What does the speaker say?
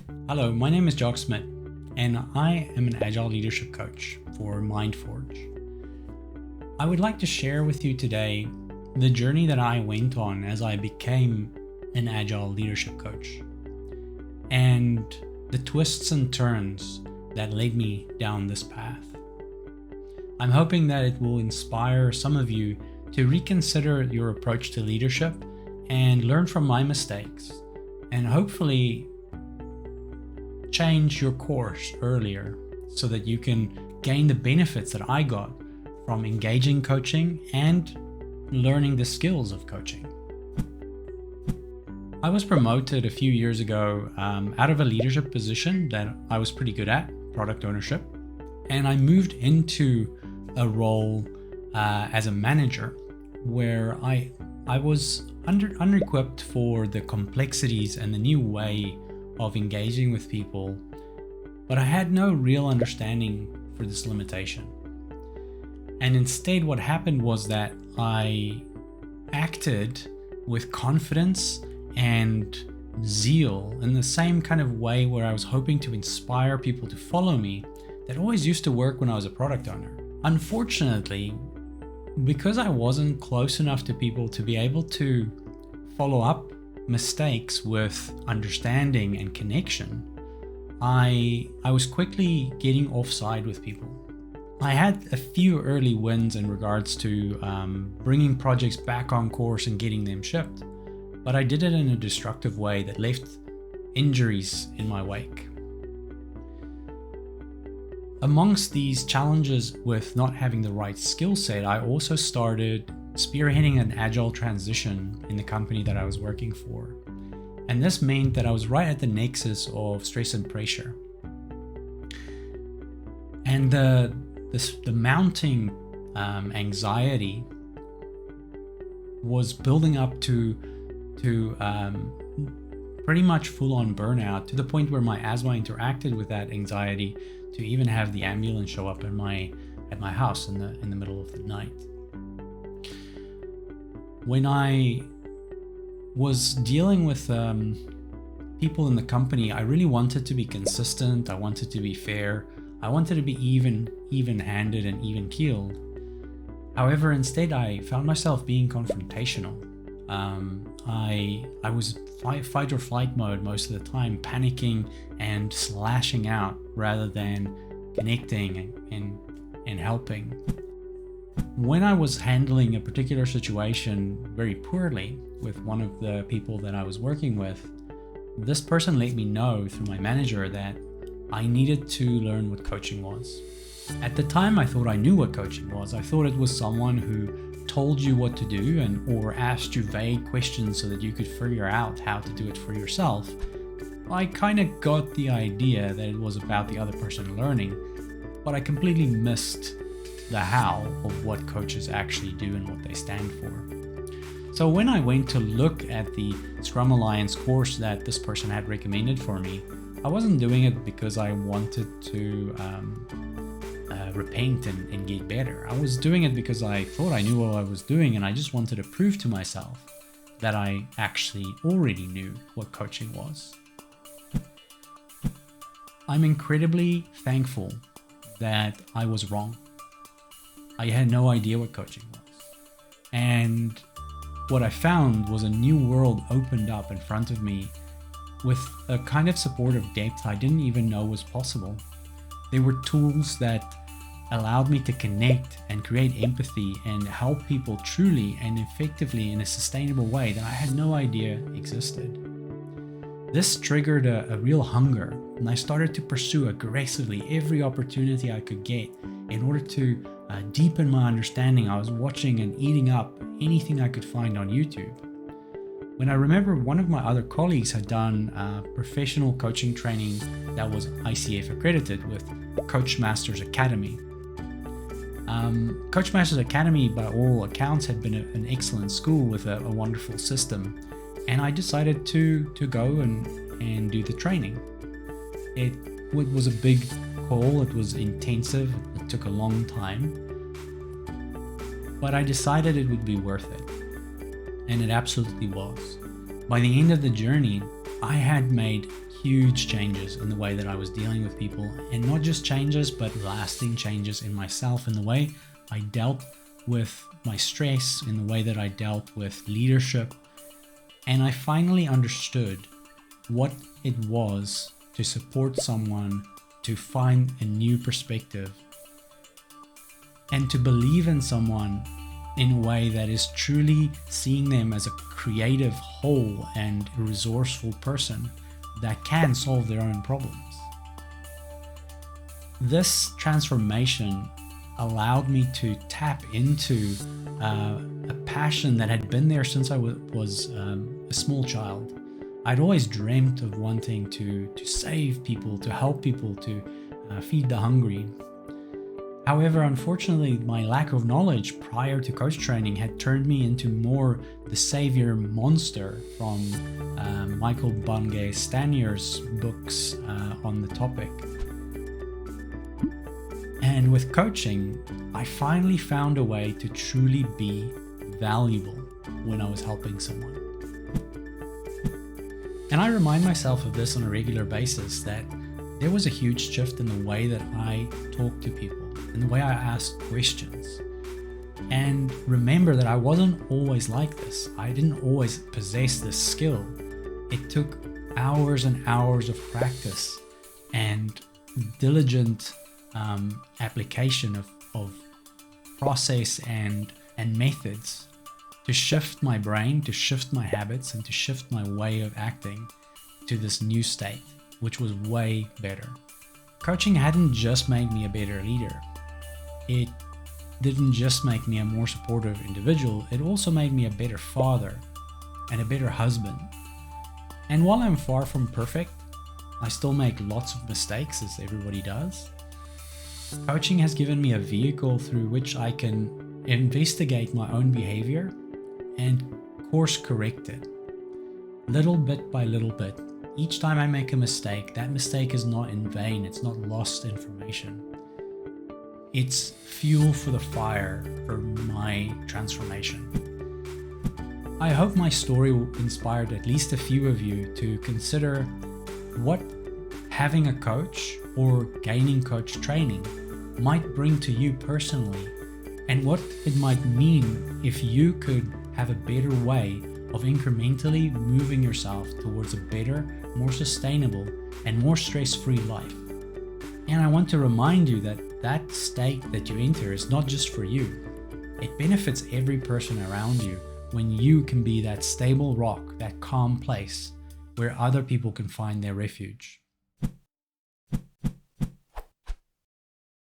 Hello, my name is Jaques Smit, and I am an Agile leadership coach for MindForge. I would like to share with you today the journey that I went on as I became an Agile leadership coach, and the twists and turns that led me down this path. I'm hoping that it will inspire some of you to reconsider your approach to leadership and learn from my mistakes, and hopefully change your course earlier so that you can gain the benefits that I got from engaging coaching and learning the skills of coaching. I was promoted a few years ago out of a leadership position that I was pretty good at, product ownership, and I moved into a role as a manager where I was under-equipped for the complexities and the new way of engaging with people, but I had no real understanding for this limitation. And instead what happened was that I acted with confidence and zeal in the same kind of way where I was hoping to inspire people to follow me that always used to work when I was a product owner. Unfortunately, because I wasn't close enough to people to be able to follow up mistakes with understanding and connection, I was quickly getting offside with people. I had a few early wins in regards to bringing projects back on course and getting them shipped, but I did it in a destructive way that left injuries in my wake. Amongst these challenges with not having the right skill set, I also started spearheading an agile transition in the company that I was working for. And this meant that I was right at the nexus of stress and pressure. And the mounting anxiety was building up to pretty much full-on burnout, to the point where my asthma interacted with that anxiety to even have the ambulance show up at my house in the middle of the night. When I was dealing with people in the company, I really wanted to be consistent. I wanted to be fair. I wanted to be even-handed and even-keeled. However, instead, I found myself being confrontational. I was fight or flight mode most of the time, panicking and slashing out rather than connecting and helping. When I was handling a particular situation very poorly with one of the people that I was working with, this person let me know through my manager that I needed to learn what coaching was. At the time, I thought I knew what coaching was. I thought it was someone who told you what to do or asked you vague questions so that you could figure out how to do it for yourself. I kind of got the idea that it was about the other person learning, but I completely missed the how of what coaches actually do and what they stand for. So when I went to look at the Scrum Alliance course that this person had recommended for me, I wasn't doing it because I wanted to repent and get better. I was doing it because I thought I knew what I was doing, and I just wanted to prove to myself that I actually already knew what coaching was. I'm incredibly thankful that I was wrong. I had no idea what coaching was. And what I found was a new world opened up in front of me with a kind of supportive depth I didn't even know was possible. They were tools that allowed me to connect and create empathy and help people truly and effectively in a sustainable way that I had no idea existed. This triggered a real hunger, and I started to pursue aggressively every opportunity I could get in order to deepen my understanding. I was watching and eating up anything I could find on YouTube. When I remember one of my other colleagues had done professional coaching training that was ICF accredited with Coach Masters Academy. Coach Masters Academy, by all accounts, had been an excellent school with a wonderful system, and I decided to go and do the training. It was a big call, it was intensive, it took a long time, but I decided it would be worth it, and it absolutely was. By the end of the journey, I had made huge changes in the way that I was dealing with people, and not just changes, but lasting changes in myself, in the way I dealt with my stress, in the way that I dealt with leadership. And I finally understood what it was to support someone to find a new perspective and to believe in someone in a way that is truly seeing them as a creative whole and a resourceful person that can solve their own problems. This transformation allowed me to tap into a passion that had been there since I was a small child. I'd always dreamt of wanting to save people, to help people, to feed the hungry. However, unfortunately, my lack of knowledge prior to coach training had turned me into more the savior monster from Michael Bungay Stanier's books on the topic. And with coaching, I finally found a way to truly be valuable when I was helping someone. And I remind myself of this on a regular basis, that there was a huge shift in the way that I talk to people, in the way I ask questions. And remember that I wasn't always like this. I didn't always possess this skill. It took hours and hours of practice and diligent application of process and methods to shift my brain, to shift my habits, and to shift my way of acting to this new state, which was way better. Coaching hadn't just made me a better leader. It didn't just make me a more supportive individual, it also made me a better father and a better husband. And while I'm far from perfect, I still make lots of mistakes, as everybody does. Coaching has given me a vehicle through which I can investigate my own behavior and course correct it, little bit by little bit. Each time I make a mistake, that mistake is not in vain, it's not lost information. It's fuel for the fire for my transformation. I hope my story inspired at least a few of you to consider what having a coach or gaining coach training might bring to you personally, and what it might mean if you could have a better way of incrementally moving yourself towards a better, more sustainable, and more stress-free life. And I want to remind you that that state that you enter is not just for you. It benefits every person around you when you can be that stable rock, that calm place where other people can find their refuge.